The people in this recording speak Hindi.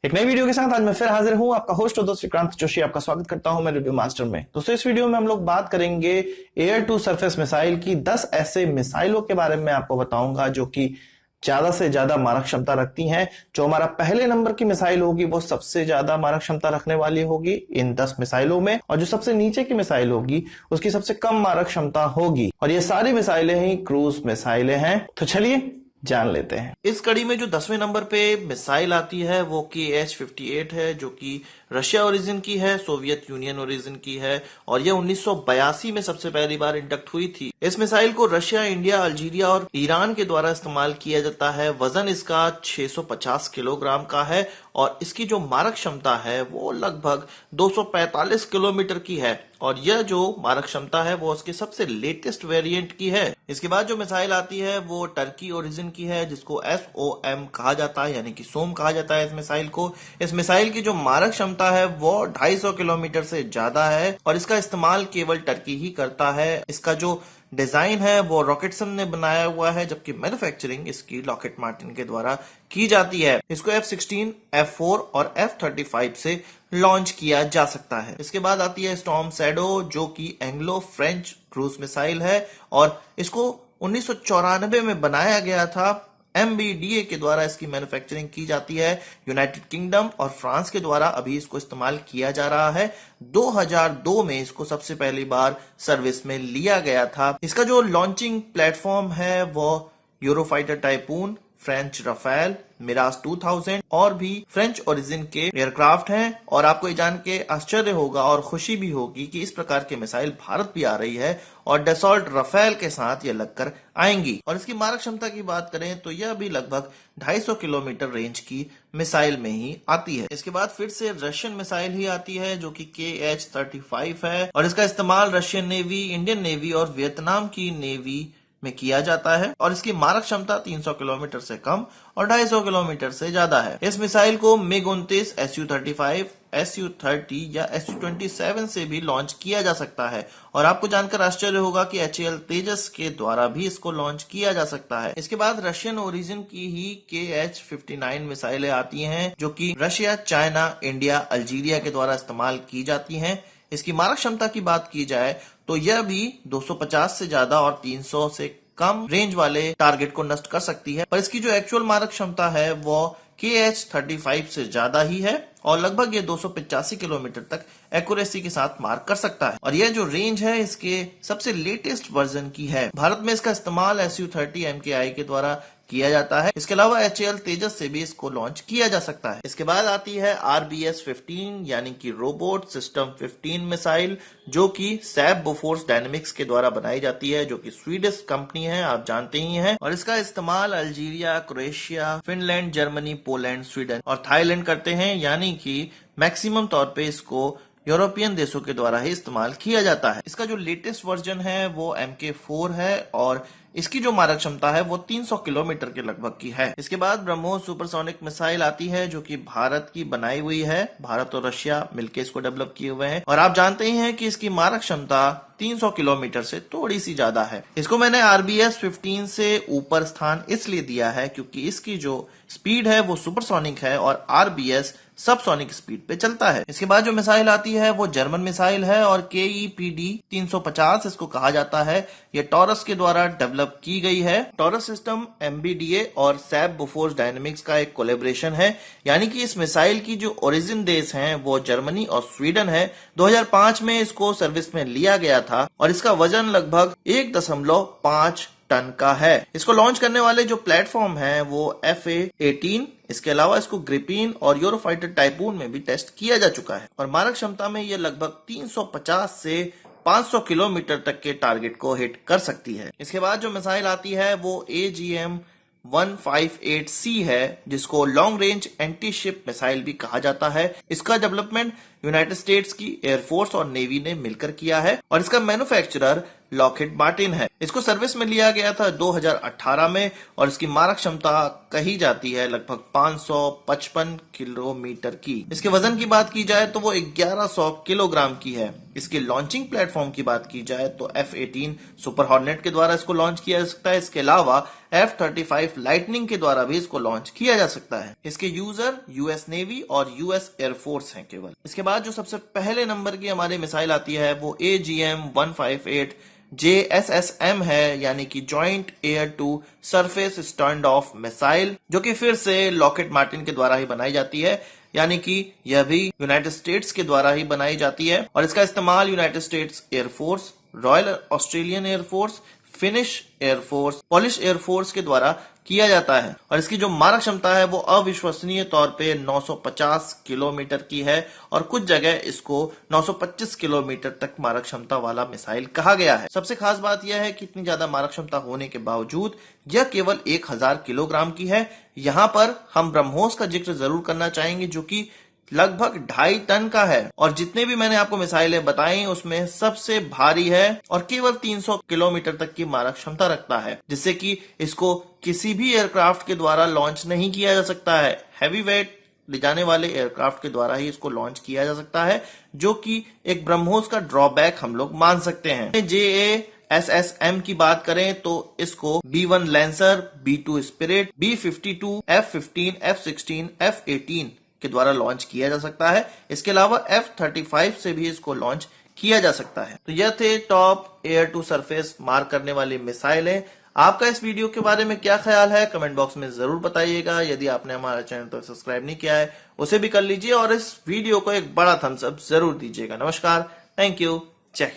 एक नई वीडियो के साथ आज मैं फिर हाजिर हूं। आपका होस्ट और दोस्त विक्रांत जोशी आपका स्वागत करता हूं मैं रिव्यू मास्टर में। दोस्तों इस वीडियो में हम लोग बात करेंगे एयर टू सरफेस मिसाइल की 10 ऐसे मिसाइलों के बारे में आपको बताऊंगा जो कि ज्यादा से ज्यादा मारक क्षमता रखती हैं। जो हमारा पहले नंबर की मिसाइल होगी वो सबसे ज्यादा मारक क्षमता रखने वाली होगी इन 10 मिसाइलों में, और जो सबसे नीचे की मिसाइल होगी उसकी सबसे कम मारक क्षमता होगी। और ये सारी मिसाइलें ही क्रूज मिसाइलें हैं। तो चलिए जान लेते हैं। इस कड़ी में जो 10वें नंबर पे मिसाइल आती है वो KH-58 है, जो कि रशिया ओरिजिन की है, सोवियत यूनियन ओरिजिन की है, और यह 1982 में सबसे पहली बार इंडक्ट हुई थी। इस मिसाइल को रशिया, इंडिया, अल्जीरिया और ईरान के द्वारा इस्तेमाल किया जाता है। वजन इसका 650 किलोग्राम का है और इसकी जो मारक क्षमता है वो लगभग 245 किलोमीटर की है, और यह जो मारक क्षमता है वो उसके सबसे लेटेस्ट वेरिएंट की है। इसके बाद जो मिसाइल आती है वो टर्की ओरिजिन की है, जिसको SOM कहा जाता है, यानी कि सोम कहा जाता है इस मिसाइल को। इस मिसाइल की जो मारक क्षमता है वो 250 किलोमीटर से ज्यादा है और इसका इस्तेमाल केवल टर्की ही करता है। इसका जो डिजाइन है वो रॉकेटसन ने बनाया हुआ है, जबकि मैन्युफैक्चरिंग इसकी लॉकहीड मार्टिन के द्वारा की जाती है। इसको F-16, F-4 और F-35 से लॉन्च किया जा सकता है। इसके बाद आती है स्टॉर्म शैडो, जो कि एंग्लो फ्रेंच क्रूज मिसाइल है और इसको 1994 में बनाया गया था। MBDA के द्वारा इसकी मैन्युफैक्चरिंग की जाती है। यूनाइटेड किंगडम और फ्रांस के द्वारा अभी इसको इस्तेमाल किया जा रहा है। 2002 में इसको सबसे पहली बार सर्विस में लिया गया था। इसका जो लॉन्चिंग प्लेटफॉर्म है वो यूरोफाइटर टाइपून, फ्रेंच रफेल, मिराज 2000 और भी फ्रेंच ओरिजिन के एयरक्राफ्ट हैं। और आपको ये जान के आश्चर्य होगा और खुशी भी होगी कि इस प्रकार के मिसाइल भारत भी आ रही है और डसॉल्ट रफेल के साथ ये लगकर आएंगी। और इसकी मारक क्षमता की बात करें तो यह भी लगभग 250 किलोमीटर रेंज की मिसाइल में ही आती है। इसके बाद फिर से रशियन मिसाइल ही आती है, जो कि KH-35 है और इसका इस्तेमाल रशियन नेवी, इंडियन नेवी और वियतनाम की नेवी में किया जाता है। और इसकी मारक क्षमता 300 किलोमीटर से कम और 250 किलोमीटर से ज्यादा है। इस मिसाइल को MiG-29, Su-35, Su-30 या Su-27 से भी लॉन्च किया जा सकता है। और आपको जानकर आश्चर्य होगा कि HAL तेजस के द्वारा भी इसको लॉन्च किया जा सकता है। इसके बाद रशियन ओरिजिन की ही KH-59 मिसाइलें आती हैं, जो कि रशिया, चाइना, इंडिया, अल्जीरिया के द्वारा इस्तेमाल की जाती हैं। इसकी मारक क्षमता की बात की जाए तो यह भी 250 से ज्यादा और 300 से कम रेंज वाले टारगेट को नष्ट कर सकती है, पर इसकी जो एक्चुअल मारक क्षमता है वो KH-35 से ज्यादा ही है और लगभग ये 285 किलोमीटर तक एक्यूरेसी के साथ मार कर सकता है। और यह जो रेंज है इसके सबसे लेटेस्ट वर्जन की है। भारत में इसका इस्तेमाल Su-30 MKI के द्वारा किया जाता है। इसके अलावा HAL तेजस से भी इसको लॉन्च किया जा सकता है। इसके बाद आती है RBS-15 यानी कि रोबोट सिस्टम 15 मिसाइल, जो कि सैब बोफोर्स डायनेमिक्स के द्वारा बनाई जाती है, जो कि स्वीडिश कंपनी है, आप जानते ही हैं। और इसका इस्तेमाल Algeria, Croatia, Finland, Germany, Poland, Sweden और थाईलैंड करते हैं, यानी कि मैक्सिमम तौर पे इसको यूरोपियन देशों के द्वारा ही इस्तेमाल किया जाता है। इसका जो लेटेस्ट वर्जन है वो MK4 है और इसकी जो मारक क्षमता है वो 300 किलोमीटर के लगभग की है। इसके बाद ब्रह्मोस सुपरसोनिक मिसाइल आती है, जो कि भारत की बनाई हुई है। भारत और रशिया मिलकर इसको डेवलप किए हुए हैं और आप जानते ही हैं कि इसकी मारक क्षमता 300 किलोमीटर से थोड़ी सी ज्यादा है। इसको मैंने RBS-15 से ऊपर स्थान इसलिए दिया है क्योंकि इसकी जो स्पीड है वो सुपरसोनिक है और RBS सबसोनिक स्पीड पे चलता है। इसके बाद जो मिसाइल आती है वो जर्मन मिसाइल है और KEPD-350 इसको कहा जाता है। ये टॉरस के द्वारा डेवलप की गई है। टॉरस सिस्टम MBDA और सैब बोफोर्स डायनेमिक्स का एक कोलेब्रेशन है, यानी कि इस मिसाइल की जो ओरिजिन देश हैं वो जर्मनी और स्वीडन है। 2005 में इसको सर्विस में लिया गया था और इसका वजन लगभग 1.5 टन का है। इसको लॉन्च करने वाले जो प्लेटफॉर्म है वो FA-18, इसके अलावा इसको ग्रिपीन और यूरोफाइटर टाइपून में भी टेस्ट किया जा चुका है और मारक क्षमता में ये लगभग 350 से 500 किलोमीटर तक के टारगेट को हिट कर सकती है। इसके बाद जो मिसाइल आती है वो AGM-158C है, जिसको long range anti ship missile भी कहा जाता है। इसका डेवलपमेंट यूनाइटेड स्टेट्स की एयरफोर्स और नेवी ने मिलकर किया है और इसका मैन्युफैक्चरर लॉकहीड मार्टिन है। इसको सर्विस में लिया गया था 2018 में और इसकी मारक क्षमता कही जाती है लगभग 555 किलोमीटर की। इसके वजन की बात की जाए तो वो 1100 किलोग्राम की है। इसके लॉन्चिंग प्लेटफॉर्म की बात की जाए तो F-18 सुपर हॉर्नेट के द्वारा इसको लॉन्च किया जा सकता है। इसके अलावा F-35 लाइटनिंग के द्वारा भी इसको लॉन्च किया जा सकता है। इसके यूजर यूएस नेवी और यूएस एयरफोर्स हैं केवल। इसके बाद जो सबसे पहले नंबर की हमारी मिसाइल आती है वो AGM-158 JSSM है, यानी कि joint air to surface stand off missile, जो कि फिर से लॉकहीड मार्टिन के द्वारा ही बनाई जाती है, यानी कि यह भी यूनाइटेड स्टेट्स के द्वारा ही बनाई जाती है और इसका इस्तेमाल United states air force, royal Australian air force, finish air force, Polish air force के द्वारा किया जाता है और इसकी जो मारक क्षमता है वो अविश्वसनीय तौर पे 950 किलोमीटर की है और कुछ जगह इसको 925 किलोमीटर तक मारक क्षमता वाला मिसाइल कहा गया है। सबसे खास बात यह है कि इतनी ज्यादा मारक क्षमता होने के बावजूद यह केवल 1000 किलोग्राम की है। यहाँ पर हम ब्रह्मोस का जिक्र जरूर करना चाहेंगे जो कि लगभग 2.5 टन का है और जितने भी मैंने आपको मिसाइलें बताई उसमें सबसे भारी है और केवल 300 किलोमीटर तक की मारक क्षमता रखता है, जिससे कि इसको किसी भी एयरक्राफ्ट के द्वारा लॉन्च नहीं किया जा सकता है। हैवी वेट ले जाने वाले एयरक्राफ्ट के द्वारा ही इसको लॉन्च किया जा सकता है, जो कि एक ब्रह्मोस का ड्रॉबैक हम लोग मान सकते हैं। JASSM की बात करें तो इसको B1 lancer, B2 spirit, B-52, F-15, F-16, F-18 के द्वारा लॉन्च किया जा सकता है। इसके अलावा F-35 से भी इसको लॉन्च किया जा सकता है। तो यह थे टॉप एयर टू सरफेस मार करने वाली मिसाइलें। आपका इस वीडियो के बारे में क्या ख्याल है कमेंट बॉक्स में जरूर बताइएगा। यदि आपने हमारा चैनल तो सब्सक्राइब नहीं किया है उसे भी कर लीजिए और इस वीडियो को एक बड़ा थम्स अप जरूर दीजिएगा। नमस्कार, थैंक यू, जय हिंद।